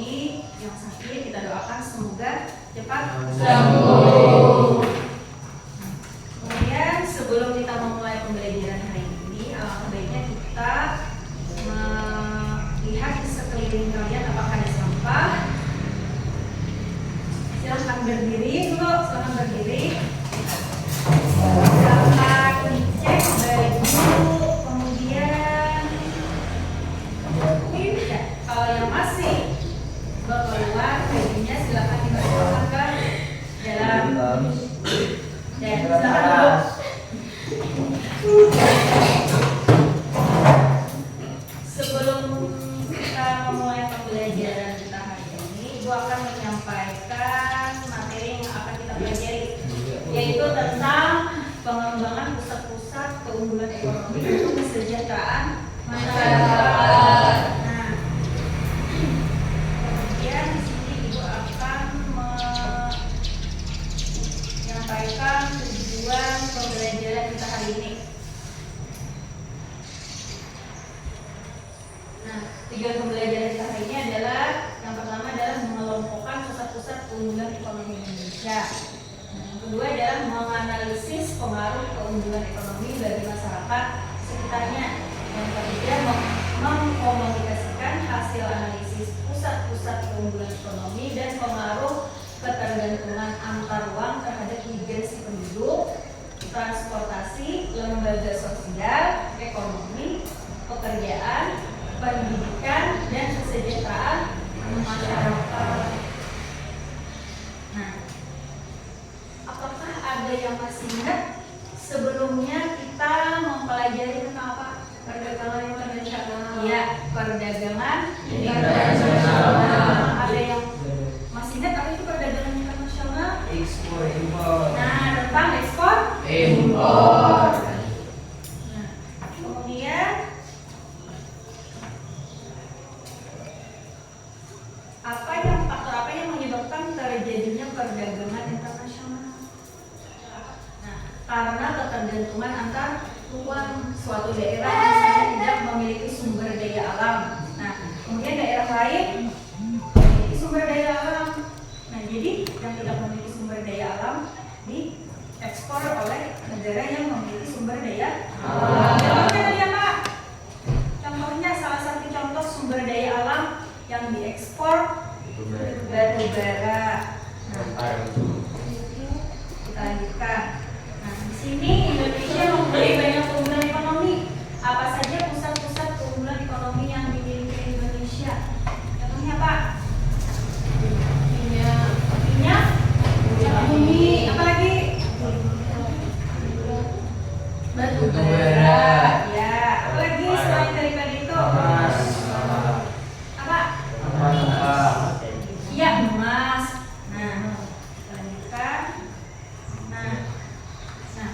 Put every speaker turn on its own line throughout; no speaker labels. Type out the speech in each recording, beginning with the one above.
ini yang sakit kita doakan semoga cepat
sembuh.
Kemudian sebelum kita memulai pembelajaran hari ini, alangkah baiknya kita melihat di sekeliling kalian apakah ada sampah. Silahkan berdiri dulu, silahkan berdiri. Silahkan dicek baju, kemudian kalau yang masih keluar bajunya silahkan dimasukkan ke dalam. Dan silahkan duduk. Sebelum kita memulai pembelajaran kita hari ini, Ibu akan menyampaikan materi yang akan kita pelajari, yaitu tentang pengembangan pusat-pusat keunggulan ekonomi untuk kesejahteraan masyarakat. Nah, kemudian di sini Ibu akan menyampaikan tujuan pembelajaran kita hari ini. Nah, tujuan pembelajaran kita hari ini adalah yang pertama adalah mengelompokkan pusat-pusat keunggulan ekonomi Indonesia. Nah, yang kedua adalah menganalisis pengaruh keunggulan ekonomi bagi masyarakat sekitarnya. Yang ketiga, mengkomunikasikan hasil analisis pusat-pusat keunggulan ekonomi dan pengaruh ketergantungan antar ruang terhadap migrasi penduduk, transportasi, lembaga sosial, ekonomi, pekerjaan, pendidikan, dan kesejahteraan masyarakat. Nah, apakah ada yang masih ingat sebelumnya kita mempelajari tentang apa? Perdagangan internasional. Iya, perdagangan internasional. Ada yang masih ingat apa itu perdagangan internasional?
Ekspor impor.
Nah, tentang ekspor
Impor.
Nah, kemudian faktor apa yang menyebabkan terjadinya perdagangan internasional? Nah, karena ketergantungan antar ruang suatu daerah misalnya tidak memiliki sumber daya alam. Nah, kemudian daerah lain memiliki sumber daya alam. Nah, jadi yang tidak memiliki sumber daya alam diekspor oleh negara yang memiliki sumber daya alam. Contohnya tadi apa? Contohnya salah satu contoh sumber daya alam yang diekspor batu bara. Nah, kita lanjutkan. Nah, di sini Indonesia mempunyai banyak keunggulan ekonomi. Apa saja pusat-pusat keunggulan ekonomi yang dimiliki Indonesia? Contohnya apa? Minyak, bumi, apa lagi? Batu bara. Ya, apa lagi selain daripada itu? Apa? Iya, emas. Nah, kita lanjutkan. Nah,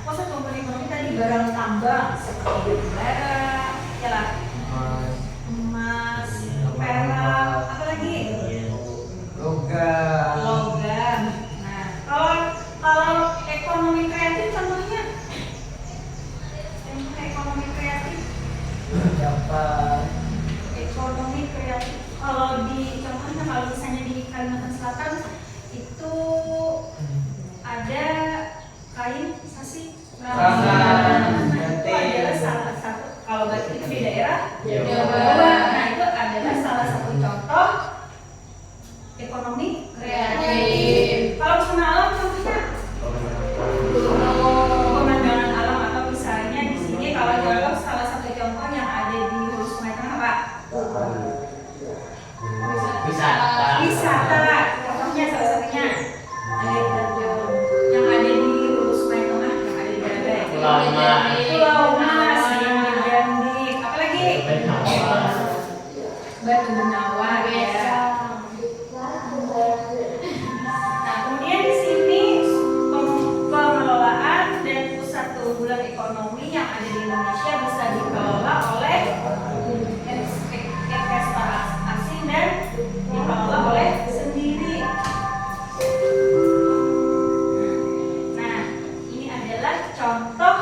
pusat keunggulan ekonomi tadi barang tambang seperti bara, ya lah, emas, perak, apa lagi? Logam. Nah, kalau ekonomi kreatif contohnya, ekonomi kreatif. Ekonomi kreatif. Kalau misalnya di Kalimantan Selatan itu ada kain sasi. Nah, itu adalah salah satu. Kalau batik itu di daerah Jawa. Nah, itu adalah salah satu contoh ekonomi kreatif. Kalau pesona alam contohnya pemandangan alam, atau misalnya di sini kalau contoh salah satu contoh yang ada di Hulu Sungai Tengah apa? Wisata. Contohnya salah satunya air terjun yang ada di Hulu Sungai Tengah, yang ada di Brebes. Pulau Mas yang di Gandrik. Apa lagi? Batu Benawar ya. Nah, kemudian di sini pengelolaan dan pusat keunggulan ekonomi yang ada di Indonesia bisa dikelola oleh investor asing dan dikelola oleh sendiri. Nah, ini adalah contoh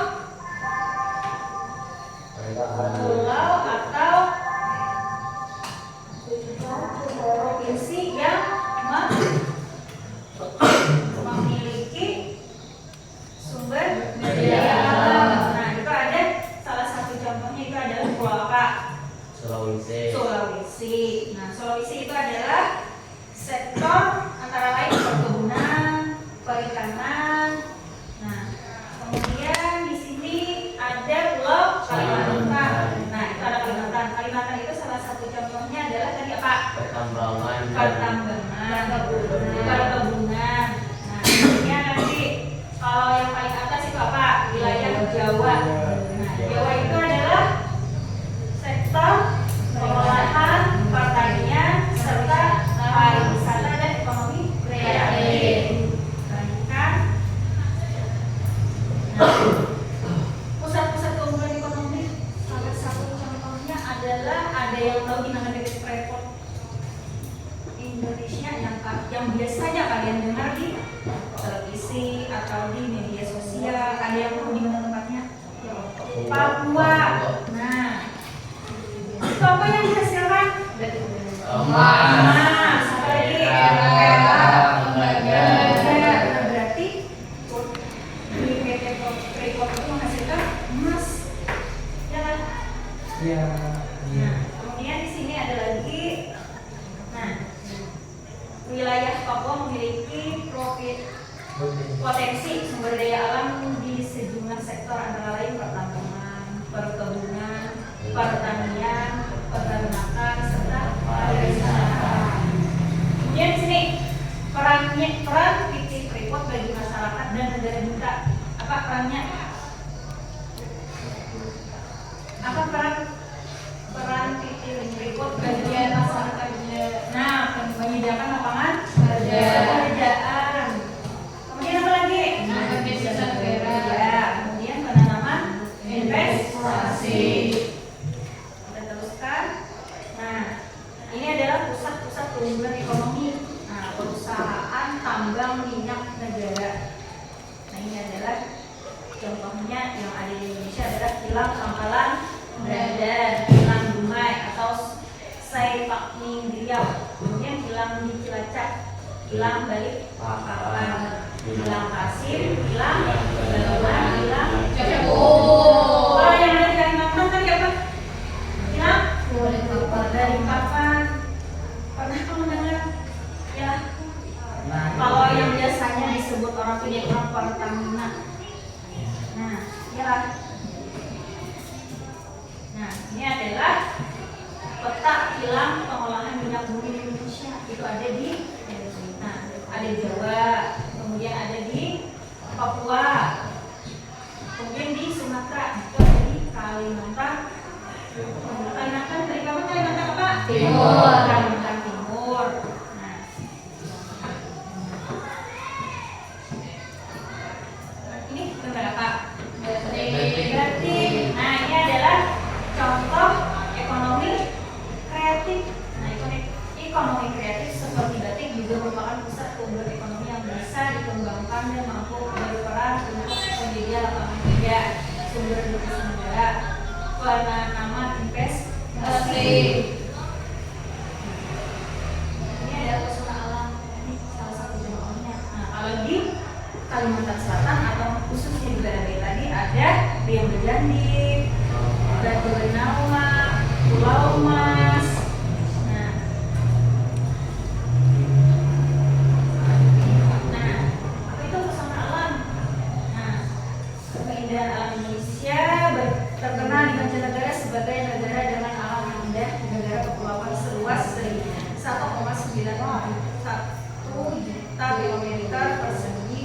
pertambangan, perkebunan. Nah, ini nanti kalau yang paling atas itu apa? Wilayah Jawa. Nah, Jawa itu adalah sektor pengolahan, pertanian, serta pariwisata dan ekonomi kreatif. Kan? Nah, pusat-pusat keunggulan ekonomi salah satu contohnya adalah ada yang tahu di mana PT Freeport Indonesia yang biasanya kalian dengar di televisi atau di media sosial. Ada yang tahu di mana tempatnya? Papua. Nah, itu apa yang dihasilkan? Emas, seperti perak, tembaga. Berarti di PT Freeport itu menghasilkan emas, ya kan?
Ya.
Nah, kemudian di sini ada lagi. Nah, wilayah Papua memiliki potensi sumber daya alam di sejumlah sektor antara lain pertambangan, perkebunan, pertanian, peternakan, serta pariwisata. Kemudian di sini peran PT Freeport bagi masyarakat dan negara kita. Apa perannya? Apa peran PT Freeport bagi masyarakat? Nah, menyediakan lapangan pekerjaan. Kemudian apa lagi? Ya, kemudian penanaman investasi. Kita teruskan. Nah, ini adalah pusat-pusat keunggulan ekonomi. Nah, perusahaan tambang minyak negara. Nah, ini adalah contohnya yang ada di Indonesia adalah Kilang Tangkalan Bradan, Kilang Dumai atau Saipakning Riau. Kemudian kilang di Cilacap, kilang Balikpapan, kilang Kasim, kilang Balawan, kilang Cabul. Kalau yang ada di Kalimantan tadi apa? Kilang Balikpapan. Pernah kamu dengar? Ya. Kalau yang biasanya disebut orang punya orang Pertamina. Nah, ya. Nah, ini adalah peta kilang pengolahan minyak bumi di Indonesia. Itu ada di ada di Jawa, kemudian ada di Papua, kemudian di Sumatera, itu ada di Kalimantan. Kalimantan dari kamu Kalimantan apa? Timur. Kalimantan Timur. Nah, ini gambar apa? Berarti, nah ini adalah contoh ekonomi kreatif. Nah, ekonomi kreatif seperti batik juga merupakan pusat keunggulan ekonomi yang bisa dikembangkan dan mampu berperan untuk penyedia lapangan kerja, sumber devisa negara, penanaman investasi. Ini adalah pesona alam, ini salah satu contohnya. Nah, kalau di Kalimantan Selatan atau khususnya di Banda tadi ada Riau Berjandi, Batu Benawa, Pulau Mas. Apa itu pesona alam? Nah, keindahan alam Indonesia terkenal di mancanegara sebagai negara dengan alam yang indah, negara kepulauan seluas 1,91 juta kilometer persegi.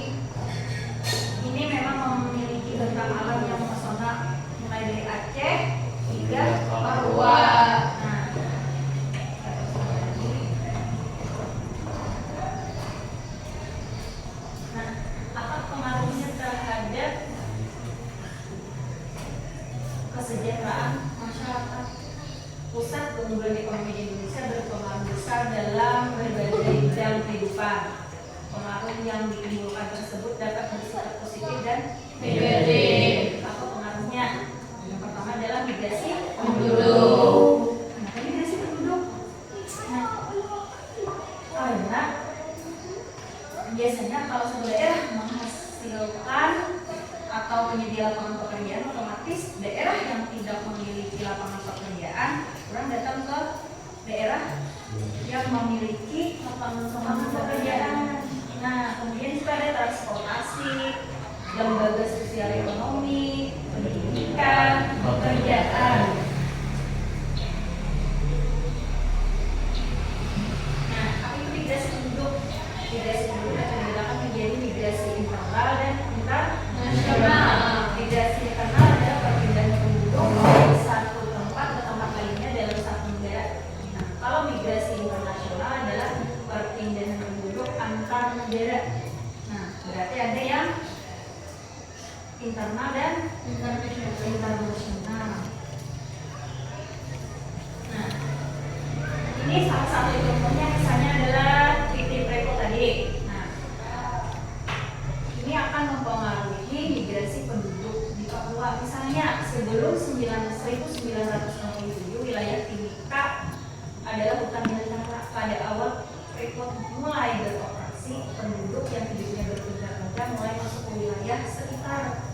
Ini memang memiliki bentang alam yang memesona mulai dari Aceh hingga Papua. Nah, apa pengaruhnya terhadap kesejahteraan masyarakat? Pusat keunggulan ekonomi di Indonesia berpengaruh besar dalam berbagai bidang kehidupan. Pengaruh yang ditimbulkan tersebut dapat bersifat positif dan negatif. Apa pengaruhnya? Yang pertama adalah migrasi penduduk. Kenapa migrasi penduduk? Nah, karena biasanya kalau sebuah daerah menghasilkan atau penyedia lapangan pekerjaan, otomatis daerah yang tidak memiliki lapangan pekerjaan orang datang ke daerah yang memiliki lapangan pekerjaan. Nah, kemudian juga ada transportasi, lembaga sosial ekonomi, pendidikan, pekerjaan. Nah, Migrasi internal adalah perpindahan penduduk dari satu tempat ke tempat lainnya dalam satu negara. Nah, kalau migrasi internasional adalah perpindahan penduduk antar negara. Nah, berarti ada yang internal dan internasional. Nah, ini salah satu contohnya misalnya adalah titip repo tadi. Nah, ini akan mempengaruhi migrasi penduduk di Papua. Misalnya sebelum 1967 wilayah Timika adalah hutan belantara. Pada awal Freeport mulai beroperasi, penduduk yang hidupnya berpindah-pindah mulai masuk ke wilayah sekitar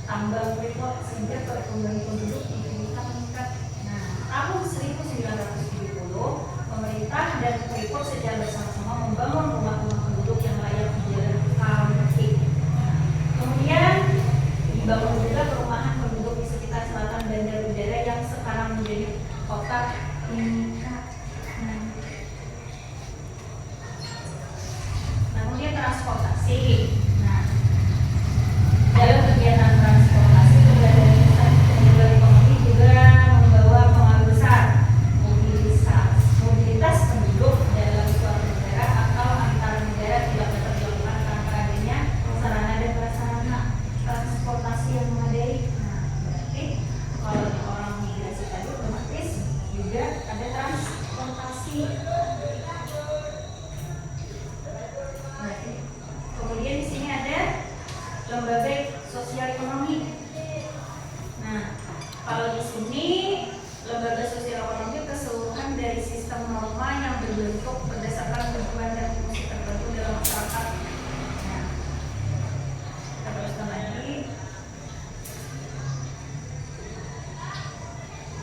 tambang Freeport sehingga pertumbuhan penduduk di Timika meningkat. Nah, tahun 1970 pemerintah dan Freeport secara bersama-sama membangun rumah-rumah penduduk yang layak di Jalan Kamtik. Kemudian dibangun juga perumahan penduduk di sekitar selatan Bandar Udara yang sekarang menjadi kota Timika. Nah, kemudian transportasi. Nah, dalam kegiatan transportasi keberadaan penyebar ekonomi juga membawa pengaruh besar. Mobilitas penduduk dalam suatu negara atau antar negara tidak dapat dilakukan tanpa adanya sarana dan prasarana transportasi yang memadai. Nah, berarti kalau orang migrasi tadi otomatis juga ada transportasi. Kemudian di sini ada lembaga sosial ekonomi. Nah, kalau di sini lembaga sosial ekonomi keseluruhan dari sistem norma yang berbentuk berdasarkan tujuan dan fungsi tertentu dalam masyarakat. Nah, kita teruskan lagi.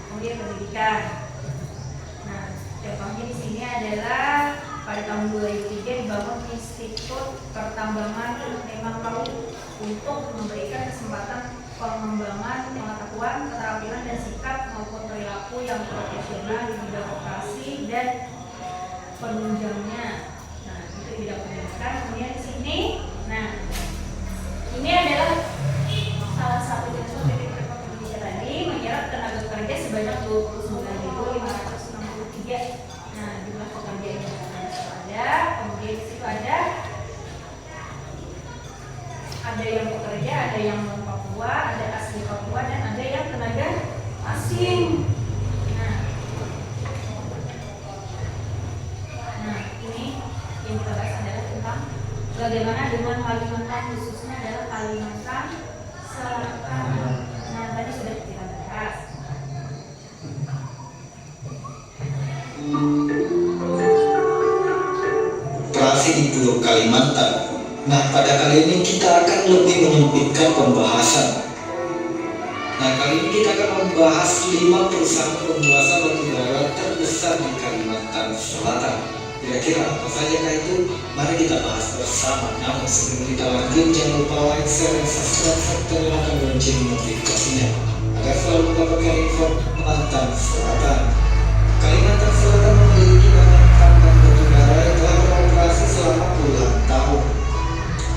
Kemudian pendidikan. Nah, contohnya di sini adalah pada tahun 2003 dibangun Institut Pertambangan Memang Laut untuk memberikan kesempatan pengembangan pengetahuan, keterampilan dan sikap maupun perilaku yang profesional di bidang operasi dan penunjangnya. Nah, itu di bidang pendidikan. Kemudian di sini, nah ini adalah salah satu contoh dari Freeport Indonesia tadi menyerap tenaga kerja sebanyak 29.563. Nah, jumlah pekerja yang ada, kemudian di situ ada yang pekerja, ada yang non Papua, ada asli Papua, dan ada yang tenaga asing. Nah, ini yang kita bahas adalah tentang bagaimana dengan Kalimantan, khususnya adalah Kalimantan Selatan. Nah, tadi sudah kita bahas.
Operasi di Pulau Kalimantan. Nah, pada kali ini kita akan lebih menyempitkan pembahasan. Nah, kali ini kita akan membahas 5 perusahaan penguasa batubara terbesar di Kalimantan Selatan. Kira-kira apa saja kah itu? Mari kita bahas bersama. Namun sebelum kita lanjut, jangan lupa like, share, dan subscribe serta nyalakan lonceng notifikasinya agar selalu mendapatkan info Kalimantan Selatan. Kalimantan Selatan memiliki banyak tambang batubara yang telah beroperasi selama puluhan tahun.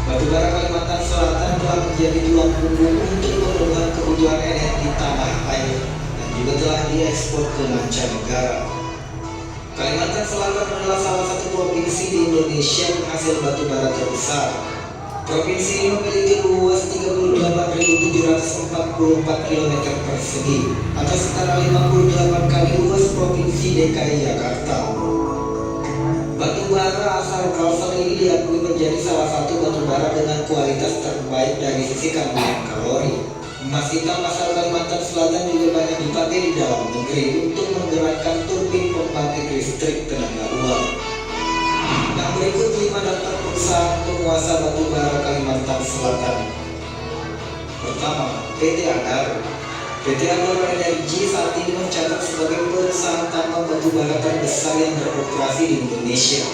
Batubara Kalimantan Selatan telah menjadi tulang punggung untuk pemenuhan kebutuhan energi tanah air dan juga telah diekspor ke mancanegara. Kalimantan Selatan adalah salah satu provinsi di Indonesia penghasil batubara terbesar. Provinsi ini memiliki luas 38.744 km persegi atau setara 58 kali luas provinsi DKI Jakarta. Batubara asal Kalsel ini diakui menjadi salah satu batubara dengan kualitas terbaik dari sisi kandungan kalori. Emas hitam asal Kalimantan Selatan juga banyak dipakai di dalam negeri untuk menggerakkan turbin pembangkit listrik tenaga uap. Nah, berikut 5 daftar perusahaan penguasa batubara Kalimantan Selatan. Pertama, PT Adaro. PT Adaro Energi saat ini mencatat sebagai perusahaan tambang batubara terbesar yang beroperasi di Indonesia.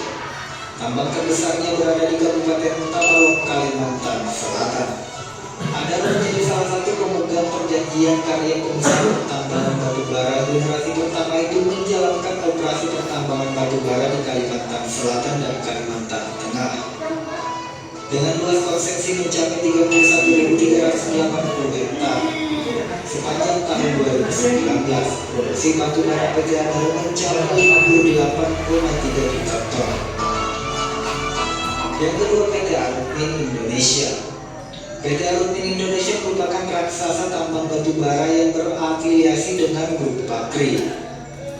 Tambang terbesarnya berada di Kabupaten Tabalong, Kalimantan Selatan. Adaro menjadi salah satu pemegang perjanjian karya pengusahaan tambangan batubara generasi pertama itu menjalankan operasi pertambangan batubara di Kalimantan Selatan dan Kalimantan Tengah. dengan luas konstruksi mencapai 31.380 hektar. Sepanjang tahun 2019, produksi batubara PT Adaro mencapai 58,3 juta ton. Yang kedua, PT Arutmin Indonesia. PT Arutmin Indonesia merupakan raksasa tambang batubara yang berafiliasi dengan Grup Bakri.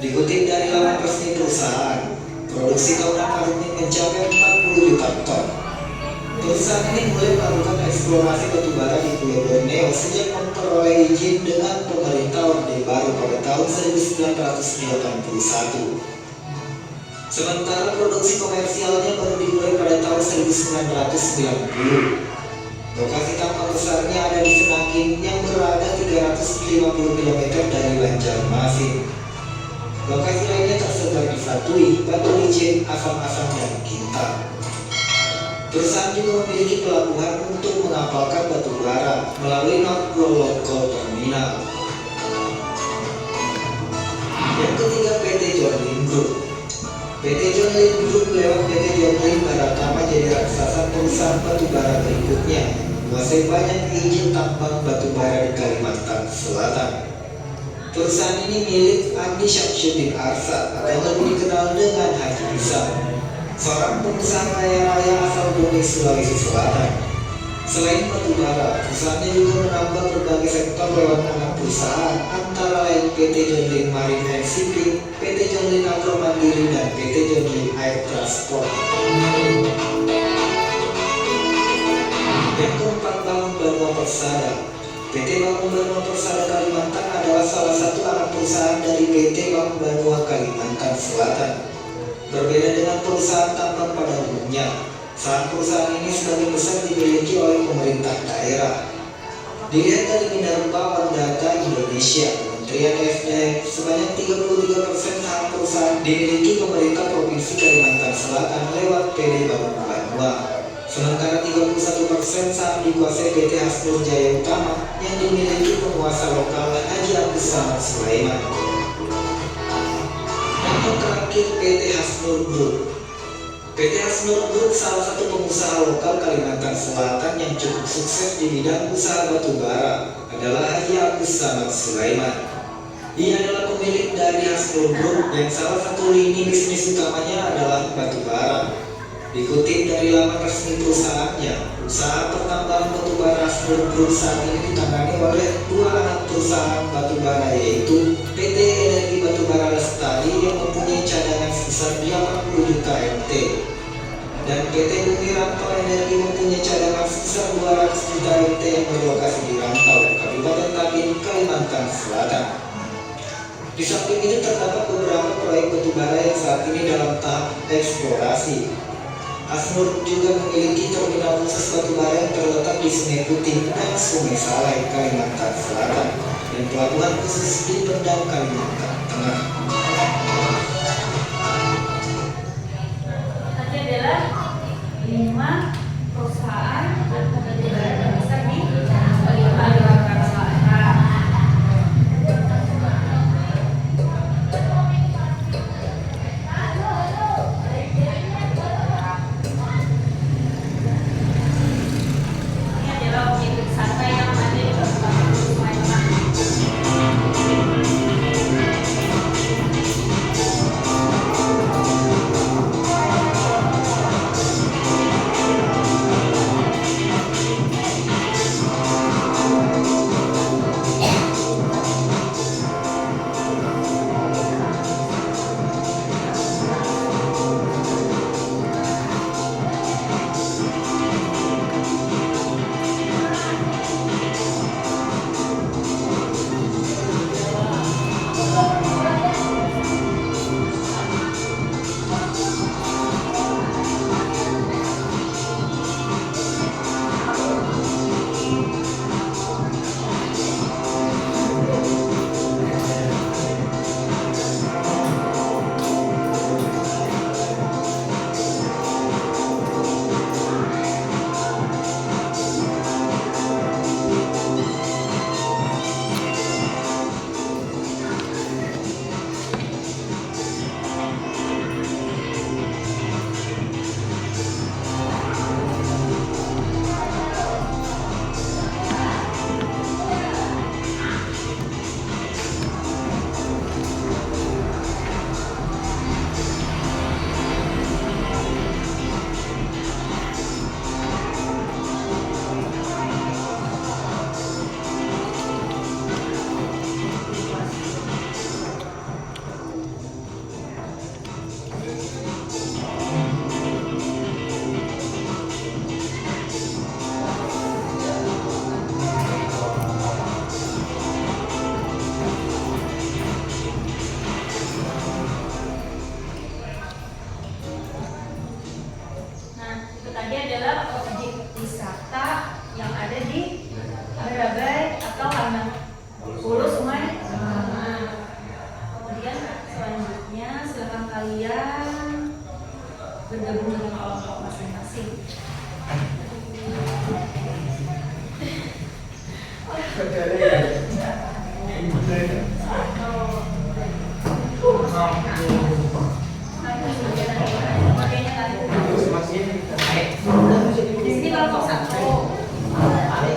Dikutip dari laman resmi perusahaan, produksi tahunan Arutmin mencapai 40 juta ton. Perusahaan ini mulai melakukan eksplorasi batubara di Pulau Borneo sejak memperoleh izin dengan pemerintah Orde Baru pada tahun 1981. Sementara produksi komersialnya baru dimulai pada tahun 1990. Lokasi tambang besarnya ada di Senangkin yang berada 350 km dari Banjarmasin. Lokasi lainnya tersebar di Fatui, Batu Licin, Asam-Asam, dan Kinta. Perusahaan juga memiliki pelabuhan untuk mengapalkan batu bara melalui North Local Terminal. Yang ketiga, PT John Lynn Group. PT John Lynn Group lewat PT John Lynn Baratama jadi raksasa perusahaan batu bara berikutnya, menguasai banyak izin tambang batu bara di Kalimantan Selatan. Perusahaan ini milik Andi Syamsuddin Arsad atau lebih dikenal dengan Haji Bisa, seorang pengusaha kaya raya asal Bone, Sulawesi Selatan. Selain batubara, perusahaannya juga menambah berbagai sektor lewat anak perusahaan, antara lain PT John Lynn Marine and Shipping, PT John Lynn Agro Mandiri, dan PT John Lynn Air Transport. Yang keempat, Bangun Benua Persada. PT Bangun Benua Persada Kalimantan adalah salah satu anak perusahaan dari PT Bangun Benua Kalimantan Selatan. Berbeda dengan perusahaan tambang pada umumnya, saham perusahaan ini sebagian besar dimiliki oleh pemerintah daerah. Dilihat dari Minerba On Data Indonesia, Kementerian SDM, sebanyak 33% saham perusahaan dimiliki pemerintah Provinsi Kalimantan Selatan lewat PD Bangun Benua. Sementara 31% saham dikuasai PT Hasnur Jaya Utama yang dimiliki penguasa lokal Haji Agus Samad Sulaiman. Yang terakhir, PT Hasnur Group. PT Hasnur Group salah satu pengusaha lokal Kalimantan Selatan yang cukup sukses di bidang usaha batubara adalah Haji Agus Samad Sulaiman. Ia adalah pemilik dari Hasnur Group yang salah satu lini bisnis utamanya adalah batubara. Dikutip dari laman resmi perusahaannya, usaha pertambangan batubara Hasnur Group saat ini ditangani oleh dua anak perusahaan batubara, yaitu PT Energi Batubara Lestari yang mempunyai cadangan sebesar 80 juta MT dan PT Bumi Rantau Energi mempunyai cadangan sebesar 200 juta MT yang berlokasi di Rantau, Kabupaten Tabin, Kalimantan Selatan. Di samping itu terdapat beberapa proyek batubara yang saat ini dalam tahap eksplorasi. Hasnur juga memiliki terminal khusus batubara yang terletak di Sungai Putih dan Sungai Salai, Kalimantan Selatan, dan pelabuhan khusus di Pendang, Kalimantan Tengah.
Tadi adalah 5 perusahaan batubara terbesar di Kalimantan Selatan. Ini adalah objek wisata yang ada di Kabupaten Sumatera. tadi adalah objek wisata yang ada di Barabai atau Halaman Hulu Sungai Bengawan. Kemudian selanjutnya silakan kalian bergabung dengan kelompok masing-masing. Di sini kelompok 1.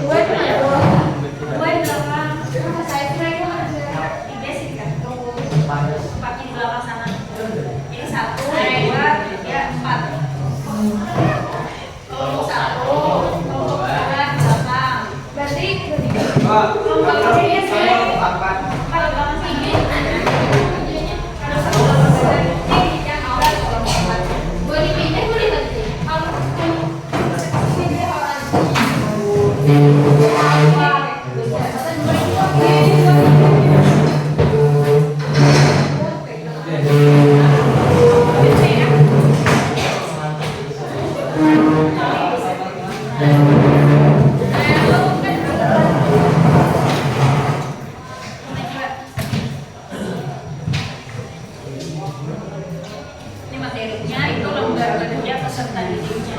Gue di belakang. Saya kira itu tiga sih kan. Tempatnya di belakang sana. Ini 1, 2, 3, 4. Kelompok 1, kelompok 2 di belakang. Berarti kelompok ini saya kalau belakang sini. Kalau satu belakang sini yang awal kelompok 4. Gue dipindah boleh tadi. Kalau ini orang. Ini materinya itu lembar kerja peserta didiknya.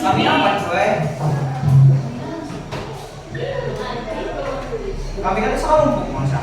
Kami apa cuy? Kami kan sekelompok masa.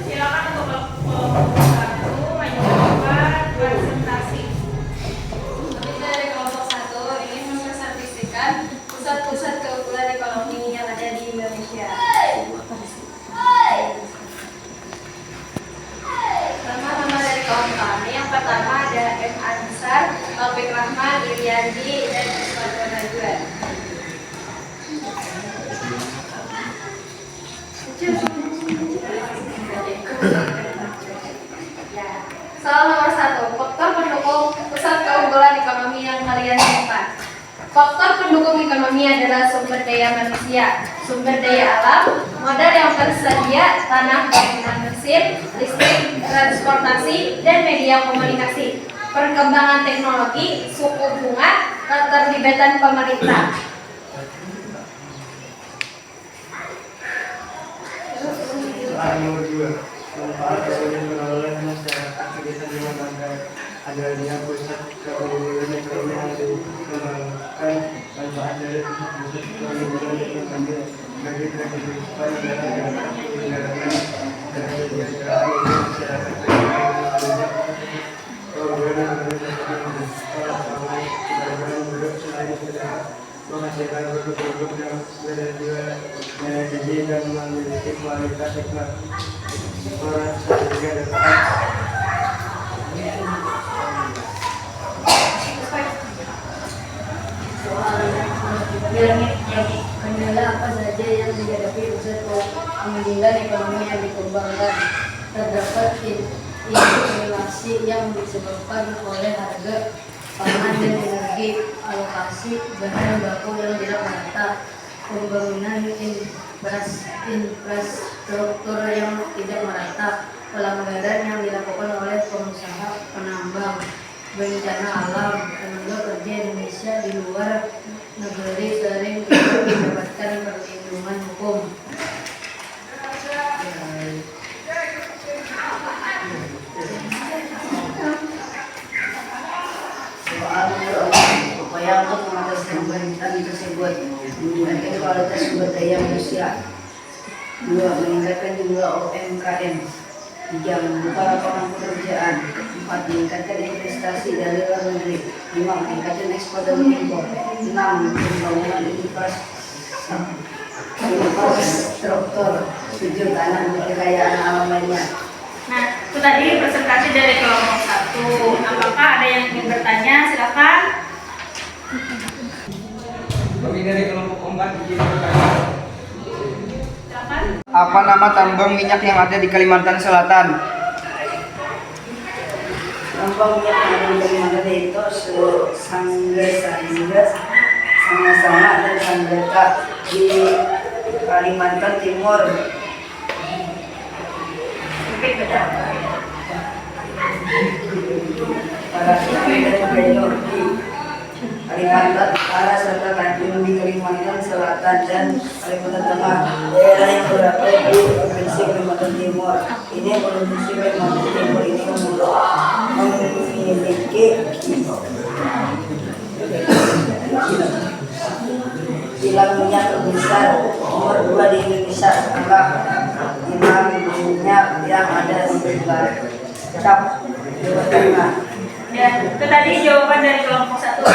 Silakan untuk kelompok 1 mencoba presentasi.
Kami dari kelompok 1 ingin mempresentasikan pusat-pusat keunggulan ekonomi yang ada di Indonesia. Nama-nama dari kelompok kami yang pertama ada M. Ansar, Taufik Rahman, Iriandi, dan Ismail Najwa. Soal nomor 1, faktor pendukung pusat keunggulan ekonomi yang kalian simpan. Faktor pendukung ekonomi adalah sumber daya manusia, sumber daya alam, modal yang tersedia, tanah, bangunan mesin, listrik, transportasi, dan media komunikasi, perkembangan teknologi, suku bunga, keterlibatan pemerintah.
Soal nomor 2, manfaat dari pengelolaan masyarakat kegiatan di Makassar adanya pusat keunggulan ekonomi yang dikembangkan. Manfaat dari pusat keunggulan ekonomi bagi kehidupan negara kewarganegaraan dan kesejahteraan masyarakat keunggulan ekonomi tersebut sekolah, keberadaan buruk selain sudah menghasilkan produk-produk yang berdaya tinggi dan memiliki kualitas orang sehingga dapat
kendala apa saja yang dihadapi pusat keunggulan ekonomi yang dikembangkan. Terdapat inflasi yang disebabkan oleh harga pangan dan energi, alokasi bahan baku yang tidak merata, pembangunan infrastruktur yang tidak merata, pelanggaran yang dilakukan oleh pengusaha penambang, bencana alam, tenaga kerja Indonesia di luar negeri sering tidak mendapatkan perlindungan hukum.
Soal upaya untuk mengatasi pemerintahan tersebut, meningkatkan kualitas sumber daya manusia. 2. Meningkatkan jumlah UMKM. 3. Membuka lapangan pekerjaan. 4. Meningkatkan investasi dari luar negeri. 5. Meningkatkan ekspor dan impor. 6. Pembangunan infrastruktur. 7. Tanam dan kekayaan alam lainnya.
Nah, itu tadi presentasi dari kelompok 1. Apakah ada yang ingin bertanya? Silakan.
Kami dari kelompok 4 izin bertanya.
Silakan.
Apa nama tambang minyak yang ada di Kalimantan Selatan?
Tambang minyak yang ada di Kalimantan itu Sangga, sama-sama dan Sanggata di Kalimantan Timur. Para Sungai dan Benur di Kalimantan Utara serta Tanjung di Kalimantan Selatan dan Kalimantan Tengah. Daerah yang berada di provinsi Kalimantan Timur. Ini provinsi Kalimantan Timur ini memiliki kilang minyak terbesar nomor 2 di Indonesia setelah kilang minyak yang ada di Cilacap, Jawa Tengah.
Ya, itu tadi jawaban dari kelompok 1.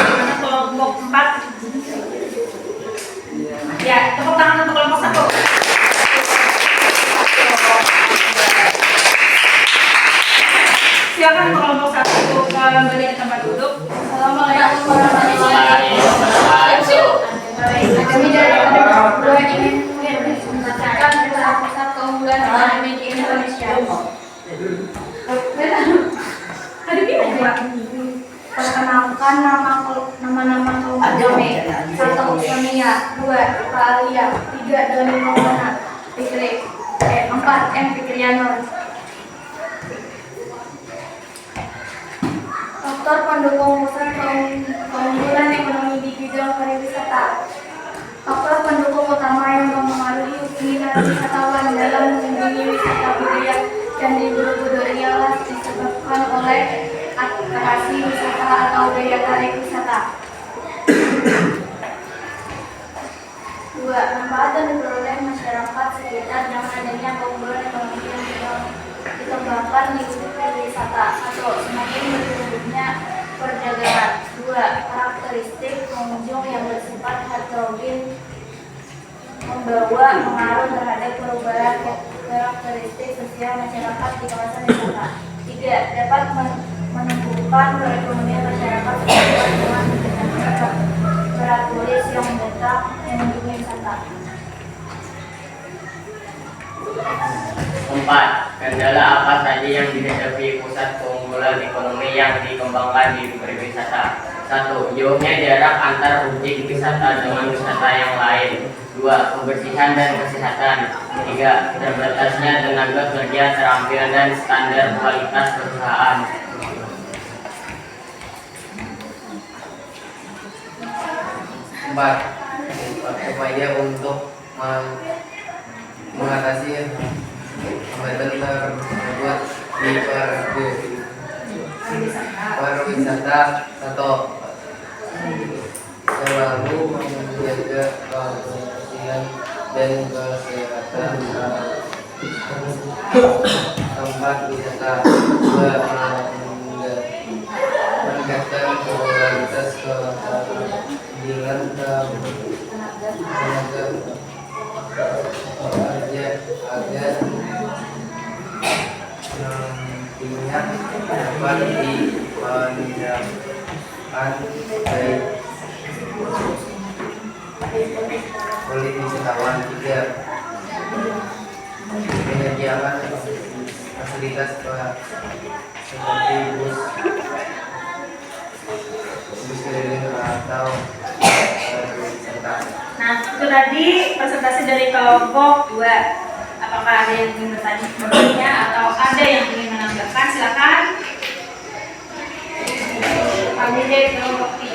warahmatullahi wabarakatuh. Kami dari kelompok 2 ingin membacakan pusat keunggulan ekonomi di Indonesia. Perkenalkan nama-nama kelompok kami. 1. Sonia, 2. Alia, 3. Doni Maulana, 4. M. Fikriano. Faktor pendukung pusat keunggulan ekonomi di bidang pariwisata. Faktor pendukung utama yang mempengaruhi keinginan wisatawan dalam mengunjungi wisata budaya dan libur-libur ialah disebabkan oleh atraksi wisata atau daya tarik wisata. 2. Manfaat yang diperoleh masyarakat sekitar dengan adanya keunggulan ekonomi yang dikembangkan di wisata. 1. Semakin bertumbuhnya perdagangan. 2. Karakteristik pengunjung yang bersifat heterogen membawa pengaruh terhadap perubahan karakteristik sosial masyarakat di kawasan wisata. 3. Dapat menumbuhkan perekonomian masyarakat sekitar dengan para turis yang datang mengunjungi wisata.
4. Kendala apa saja yang dihadapi pusat keunggulan ekonomi yang dikembangkan di pariwisata? 1. Jauhnya jarak antar objek wisata dengan wisata yang lain. 2. Kebersihan dan kesehatan. 3. Terbatasnya tenaga kerja terampil dan standar kualitas perusahaan.
4. Upaya untuk mengatasi hambatan terbuat di pariwisata. 1. Selalu menjaga kebersihan dan kesehatan tempat wisata. 2. Meningkatkan kualitas keterampilan tenaga kerja agar nantinya dapat dipandangkan baik oleh wisatawan. 3. Menyediakan fasilitas seperti bus keliling atau wisata.
Nah, itu tadi presentasi dari kelompok 2. Apakah ada yang ingin bertanya atau ada yang ingin menambahkan? Silakan. Kami dari kelompok 3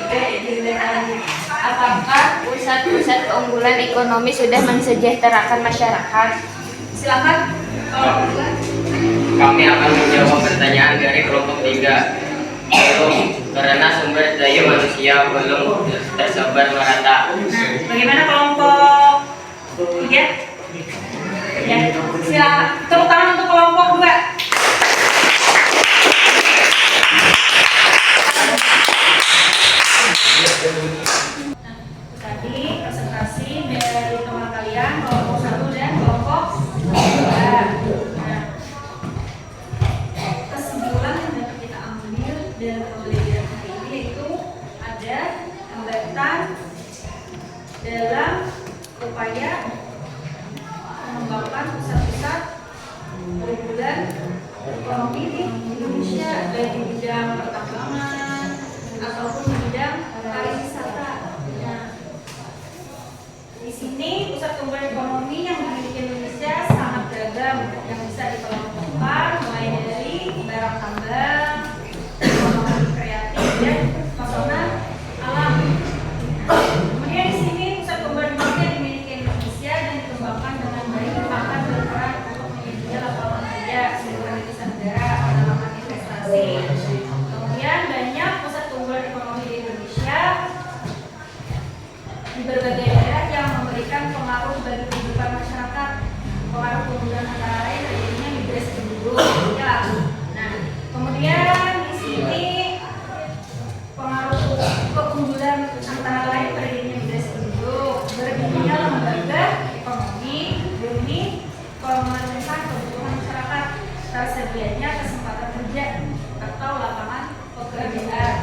Apakah pusat-pusat keunggulan ekonomi sudah mensejahterakan masyarakat?
silakan. Kelompok 2.
Kami akan menjawab pertanyaan dari kelompok 3. Belum, karena sumber daya manusia belum tersebar merata.
Nah, bagaimana kelompok 3? Ya, silakan. Tepuk tangan untuk kelompok 2. Nah, tadi presentasi dari teman kalian kelompok 1 dan kelompok 2. Nah, kesimpulan yang dapat kita ambil dari pembelajaran hari ini yaitu ada hambatan dalam upaya mengembangkan pusat-pusat keunggulan ekonomi di Indonesia, baik di bidang pertambangan ataupun di bidang pariwisata. Nah, di sini pusat keunggulan ekonomi yang dimiliki Indonesia sangat beragam yang bisa dikelompokkan mulai dari barang tambang, ekonomi kreatif dan pesona alam. Kemudian di sini pusat keunggulan ekonomi yang dimiliki Indonesia dan dikembangkan dengan baik akan berperan untuk menyedia lapangan kerja, sinkronisasi negara, pengalaman investasi. Kemudian banyak pusat keunggulan ekonomi di Indonesia di berbagai daerah yang memberikan pengaruh bagi kehidupan masyarakat. Pengaruh keunggulan antara lain adanya migrasi penduduk. Ya. Nah, kemudian di sini pengaruh keunggulan antara lain adanya migrasi penduduk, berdirinya lembaga ekonomi demi pemenuhan kebutuhan masyarakat, tersedianya kesempatan kerja atau lapangan pekerjaan.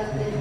dan